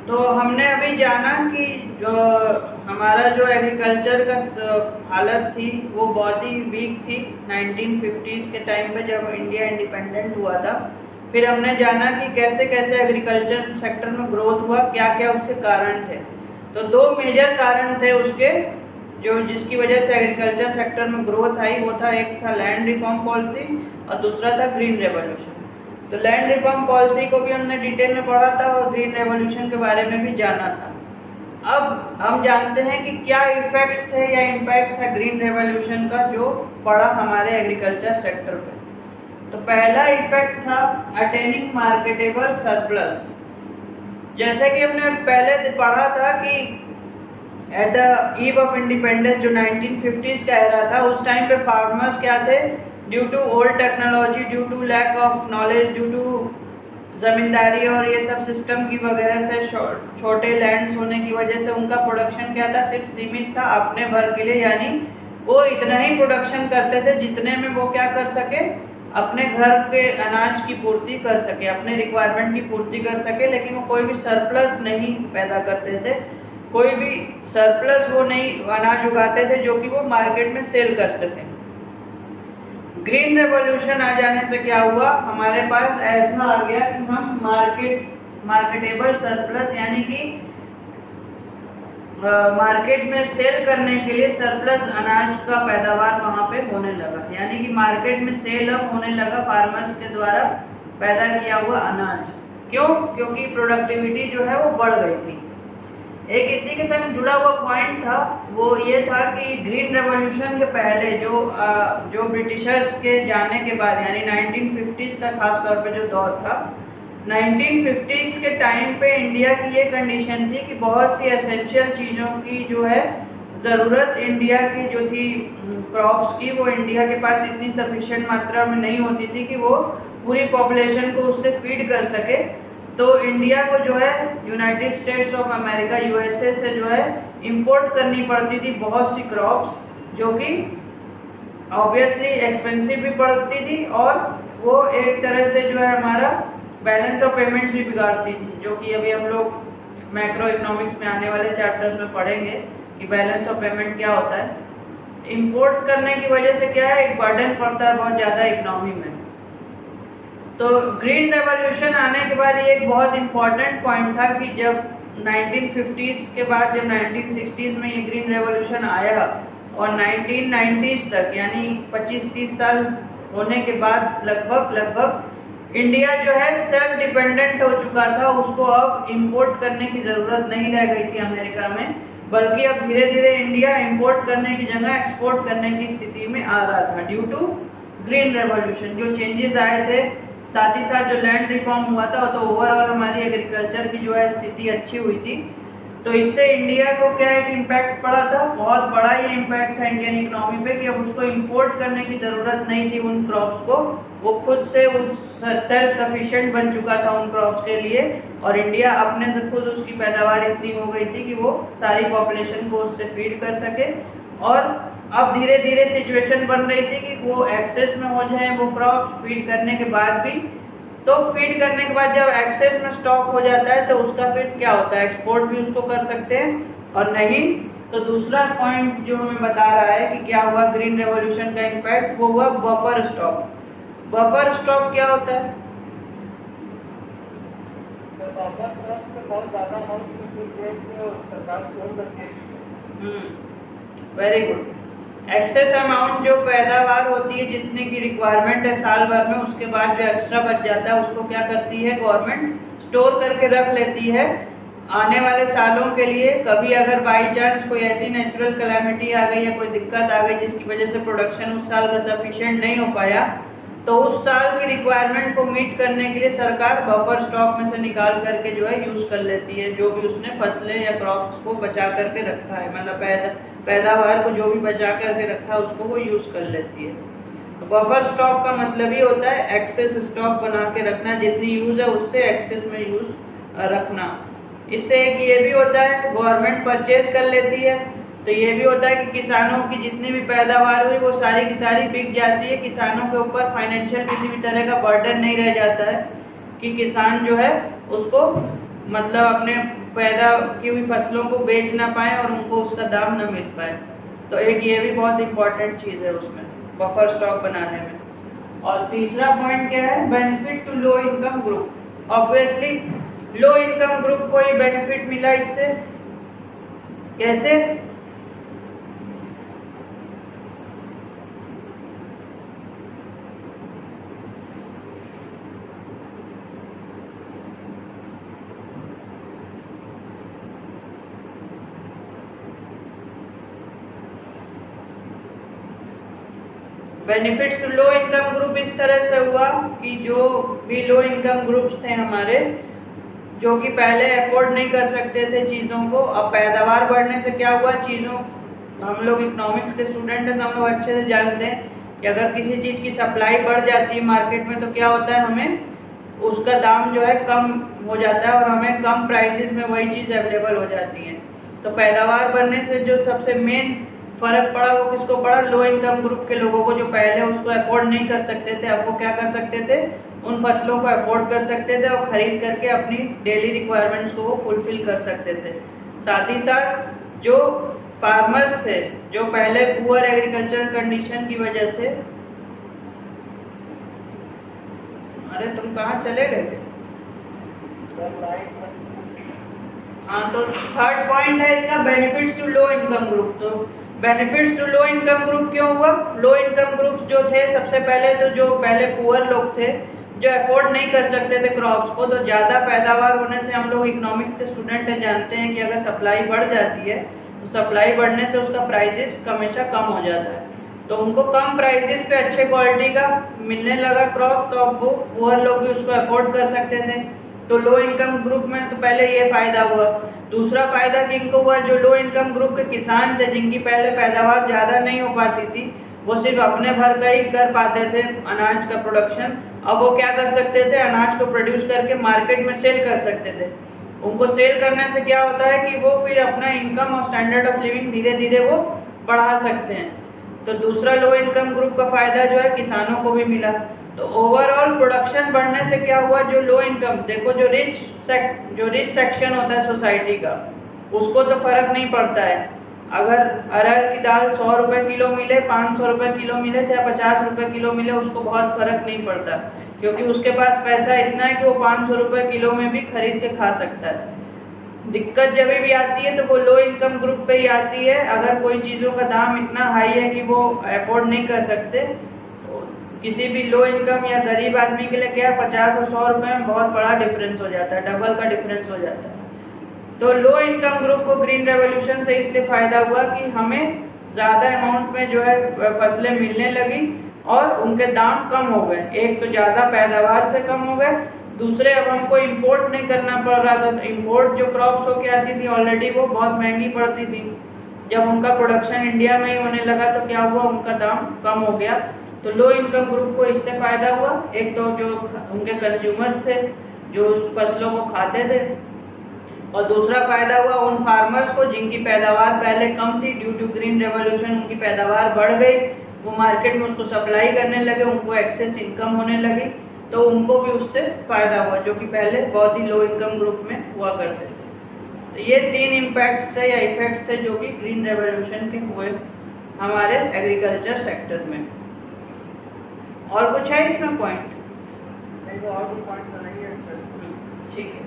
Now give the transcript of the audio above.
तो हमने अभी जाना कि जो हमारा जो एग्रीकल्चर का हालत थी वो बहुत ही वीक थी 1950s के टाइम पे जब इंडिया इंडिपेंडेंट हुआ था। फिर हमने जाना कि कैसे कैसे एग्रीकल्चर सेक्टर में ग्रोथ हुआ, क्या क्या उसके कारण थे। तो दो मेजर कारण थे उसके, जो जिसकी वजह से एग्रीकल्चर सेक्टर में ग्रोथ आई। वो था, एक था लैंड रिफॉर्म पॉलिसी और दूसरा था ग्रीन रेवोल्यूशन। तो लैंड रिफॉर्म पॉलिसी को भी हमने डिटेल में पढ़ा था और ग्रीन रेवोल्यूशन के बारे में भी जाना था। अब हम जानते हैं कि क्या इफेक्ट्स थे या इम्पैक्ट था ग्रीन रेवोल्यूशन का जो पड़ा हमारे एग्रीकल्चर सेक्टर पे। तो पहला इफेक्ट था अटेनिंग मार्केटेबल सरप्लस। जैसे कि हमने पहले पढ़ा था कि at the eve of independence जो 1950s का एरा था, उस टाइम पे फार्मर्स क्या थे, due to old technology, due to lack of knowledge, due to जमींदारी और ये सब सिस्टम की वगैरह से छोटे लैंड्स होने की वजह से उनका प्रोडक्शन क्या था, सिर्फ सीमित था अपने भर के लिए। यानी वो इतना ही प्रोडक्शन करते थे जितने में वो क्या कर सके, अपने घर के अनाज की पूर्ति कर सके, अपने रिक्वायरमेंट की पूर्ति कर सके। लेकिन वो कोई भी सरप्लस नहीं पैदा करते थे, कोई भी सरप्लस वो नहीं अनाज उगाते थे जो कि वो मार्केट में सेल कर सके। ग्रीन रेवोल्यूशन आ जाने से क्या हुआ, हमारे पास ऐसा आ गया कि हम मार्केटेबल सरप्लस यानी कि मार्केट में सेल करने के लिए सरप्लस अनाज का पैदावार वहां पे होने लगा। यानी कि मार्केट में सेल अब होने लगा फार्मर्स के द्वारा पैदा किया हुआ अनाज। क्यों? क्योंकि प्रोडक्टिविटी जो है वो बढ़ गई थी। एक इसी के साथ जुड़ा हुआ पॉइंट था, वो ये था कि ग्रीन रेवोल्यूशन के पहले जो ब्रिटिशर्स के जाने के बाद यानी 1950s का खास तौर पे जो दौर था, 1950s के टाइम पे इंडिया की ये कंडीशन थी कि बहुत सी एसेंशियल चीज़ों की जो है ज़रूरत इंडिया की जो थी क्रॉप्स की, वो इंडिया के पास इतनी सफिशिएंट मात्रा में नहीं होती थी कि वो पूरी पॉपुलेशन को उससे फीड कर सके। तो इंडिया को जो है United states of America USA से जो है इंपोर्ट करनी पड़ती थी बहुत सी क्रॉप्स, जो कि ऑब्वियसली एक्सपेंसिव भी पड़ती थी और वो एक तरह से जो है हमारा बैलेंस ऑफ पेमेंट्स भी बिगाड़ती थी, जो कि अभी हम लोग मैक्रो इकोनॉमिक्स में आने वाले चैप्टर्स में पढ़ेंगे कि बैलेंस ऑफ पेमेंट क्या होता है। इंपोर्ट्स करने की वजह से क्या है, एक बर्डन पड़ता है बहुत ज़्यादा इकोनॉमी में। तो ग्रीन रेवोल्यूशन आने के बाद ये एक बहुत इम्पॉर्टेंट पॉइंट था कि जब 1950s के बाद जब 1960s में ये ग्रीन रेवोल्यूशन आया और 1990s तक यानी 25-30 साल होने के बाद लगभग इंडिया जो है सेल्फ डिपेंडेंट हो चुका था। उसको अब इंपोर्ट करने की ज़रूरत नहीं रह गई थी अमेरिका में, बल्कि अब धीरे धीरे इंडिया इंपोर्ट करने की जगह एक्सपोर्ट करने की स्थिति में आ रहा था ड्यू टू ग्रीन रेवोल्यूशन। जो चेंजेस आए थे, साथ ही साथ जो लैंड रिफॉर्म हुआ था, तो ओवरऑल हमारी एग्रीकल्चर की जो है स्थिति अच्छी हुई थी। तो इससे इंडिया को क्या एक इम्पैक्ट पड़ा था, बहुत बड़ा ये इम्पैक्ट था इंडियन इकोनॉमी पे कि अब उसको इंपोर्ट करने की ज़रूरत नहीं थी उन क्रॉप्स को, वो खुद से सेल्फ सफिशिएंट बन चुका था उन क्रॉप्स के लिए। और इंडिया अपने से खुद उसकी पैदावार इतनी हो गई थी कि वो सारी पॉपुलेशन को उससे फीड कर सके। और अब धीरे धीरे सिचुएशन बन रही थी कि वो एक्सेस में हो जाए वो क्रॉप फीड करने के बाद भी। तो फीड करने के बाद जब एक्सेस में स्टॉक हो जाता है तो उसका फिर क्या होता है, एक्सपोर्ट भी उसको कर सकते हैं, और नहीं तो दूसरा पॉइंट जो हमें बता रहा है कि क्या हुआ ग्रीन रेवोल्यूशन का इम्पैक्ट, वो हुआ बफर स्टॉक। बफर स्टॉक क्या होता है? Very good. एक्सेस अमाउंट जो पैदावार होती है जितने की रिक्वायरमेंट है साल भर में, उसके बाद जो एक्स्ट्रा बच जाता है उसको क्या करती है गवर्नमेंट, स्टोर करके रख लेती है आने वाले सालों के लिए। कभी अगर बाई चांस कोई ऐसी नेचुरल कैलामिटी आ गई या कोई दिक्कत आ गई जिसकी वजह से प्रोडक्शन उस साल का सफिशिएंट नहीं हो पाया, तो उस साल की रिक्वायरमेंट को मीट करने के लिए सरकार बफर स्टॉक में से निकाल करके जो है यूज़ कर लेती है, जो भी उसने फसलें या क्रॉप्स को बचा करके रखा है, मतलब पैदावार को जो भी बचा करके रखा है उसको वो यूज़ कर लेती है। तो बफर स्टॉक का मतलब ही होता है एक्सेस स्टॉक बना के रखना, जितनी यूज़ है उससे एक्सेस में यूज़ रखना। इससे एक ये भी होता है गवर्नमेंट परचेज कर लेती है, तो ये भी होता है कि किसानों की जितनी भी पैदावार हुई वो सारी की सारी बिक जाती है। किसानों के ऊपर फाइनेंशियल किसी भी तरह का बर्डन नहीं रह जाता है कि किसान जो है उसको मतलब अपने पैदा की हुई फसलों को बेच ना पाए और उनको उसका दाम न मिल पाए। तो एक ये भी बहुत इंपॉर्टेंट चीज़ है उसमें बफर स्टॉक बनाने में। और तीसरा पॉइंट क्या है, benefit to low income group. Obviously low income group को ही बेनिफिट मिला इससे। कैसे? Benefits to low income group इस तरह से हुआ कि जो भी लो इनकम ग्रुप्स थे हमारे, जो कि पहले अफोर्ड नहीं कर सकते थे चीज़ों को, अब पैदावार बढ़ने से क्या हुआ, चीज़ों, हम लोग इकोनॉमिक्स के स्टूडेंट हैं तो हम लोग अच्छे से जानते हैं कि अगर किसी चीज़ की सप्लाई बढ़ जाती है मार्केट में तो क्या होता है, हमें उसका दाम जो है कम हो जाता है और हमें कम प्राइसेस में वही चीज़ अवेलेबल हो जाती है। तो पैदावार बढ़ने से जो सबसे मेन फर्क पड़ा वो किसको पड़ा, लो इनकम ग्रुप के लोगों को, जो पहले उसको अफोर्ड नहीं कर सकते थे, अब वो क्या कर सकते थे, उन फसलों को अफोर्ड कर सकते थे और खरीद करके अपनी डेली रिक्वायरमेंट्स को वो फुलफिल कर सकते थे। साथ ही साथ जो फार्मर्स थे, जो पहले पुअर एग्रीकल्चर कंडीशन की वजह से, अरे तुम कहाँ चले गए? हाँ, तो थर्ड पॉइंट है इसका benefits to low income group. तो benefits to low income group क्यों हुआ? लो इनकम ग्रुप्स जो थे सबसे पहले, तो जो पहले पुअर लोग थे जो अफोर्ड नहीं कर सकते थे क्रॉप्स को, तो ज़्यादा पैदावार होने से, हम लोग इकोनॉमिक्स के स्टूडेंट हैं, जानते हैं कि अगर सप्लाई बढ़ जाती है तो सप्लाई बढ़ने से उसका प्राइसेस हमेशा कम हो जाता है। तो उनको कम प्राइसेस पे अच्छे क्वालिटी का मिलने लगा क्रॉप, तो अब वो पुअर लोग भी उसको अफोर्ड कर सकते थे। तो लो इनकम ग्रुप में तो पहले ये फायदा हुआ। दूसरा फायदा किनको हुआ, जो लो इनकम ग्रुप के किसान थे, जिनकी पहले पैदावार ज़्यादा नहीं हो पाती थी, वो सिर्फ अपने भर का ही कर पाते थे अनाज का प्रोडक्शन, अब वो क्या कर सकते थे, अनाज को प्रोड्यूस करके मार्केट में सेल कर सकते थे। उनको सेल करने से क्या होता है कि वो फिर अपना इनकम और स्टैंडर्ड ऑफ लिविंग धीरे धीरे वो बढ़ा सकते हैं। तो दूसरा लो इनकम ग्रुप का फायदा जो है किसानों को भी मिला। तो ओवरऑल प्रोडक्शन बढ़ने से क्या हुआ, जो लो इनकम, देखो जो रिच सेक्शन होता है सोसाइटी का, उसको तो फर्क नहीं पड़ता है। अगर अरहर की दाल 100 रुपये किलो मिले, 500 रुपये किलो मिले, चाहे 50 रुपये किलो मिले, उसको बहुत फर्क नहीं पड़ता, क्योंकि उसके पास पैसा इतना है कि वो 500 रुपये किलो में भी खरीद के खा सकता है। दिक्कत जब भी आती है तो वो लो इनकम ग्रुप पे ही आती है। अगर कोई चीज़ों का दाम इतना हाई है कि वो अफोर्ड नहीं कर सकते, किसी भी लो इनकम या गरीब आदमी के लिए क्या 50 और 100 रुपये में बहुत बड़ा डिफरेंस हो जाता है, डबल का डिफरेंस हो जाता है। तो लो इनकम ग्रुप को ग्रीन रेवोल्यूशन से इसलिए फ़ायदा हुआ कि हमें ज़्यादा अमाउंट में जो है फसलें मिलने लगी और उनके दाम कम हो गए। एक तो ज़्यादा पैदावार से कम हो गए, दूसरे अब हमको इंपोर्ट नहीं करना पड़ रहा था। तो इंपोर्ट जो क्रॉप्स होके आती थी ऑलरेडी वो बहुत महंगी पड़ती थी, जब उनका प्रोडक्शन इंडिया में ही होने लगा तो क्या हुआ, उनका दाम कम हो गया। तो लो इनकम ग्रुप को इससे फ़ायदा हुआ। एक तो जो उनके कंज्यूमर्स थे जो उस फसलों को खाते थे, और दूसरा फायदा हुआ उन फार्मर्स को जिनकी पैदावार पहले कम थी, ड्यू टू ग्रीन रेवोल्यूशन उनकी पैदावार बढ़ गई, वो मार्केट में उसको सप्लाई करने लगे, उनको एक्सेस इनकम होने लगी, तो उनको भी उससे फ़ायदा हुआ, जो कि पहले बहुत ही लो इनकम ग्रुप में हुआ करते थे। तो ये 3 इम्पैक्ट्स थे या इफेक्ट्स थे जो कि ग्रीन रेवोल्यूशन के हुए हमारे एग्रीकल्चर सेक्टर में। और कुछ है इसमें पॉइंट? नहीं, और कोई पॉइंट तो नहीं है सर। ठीक है।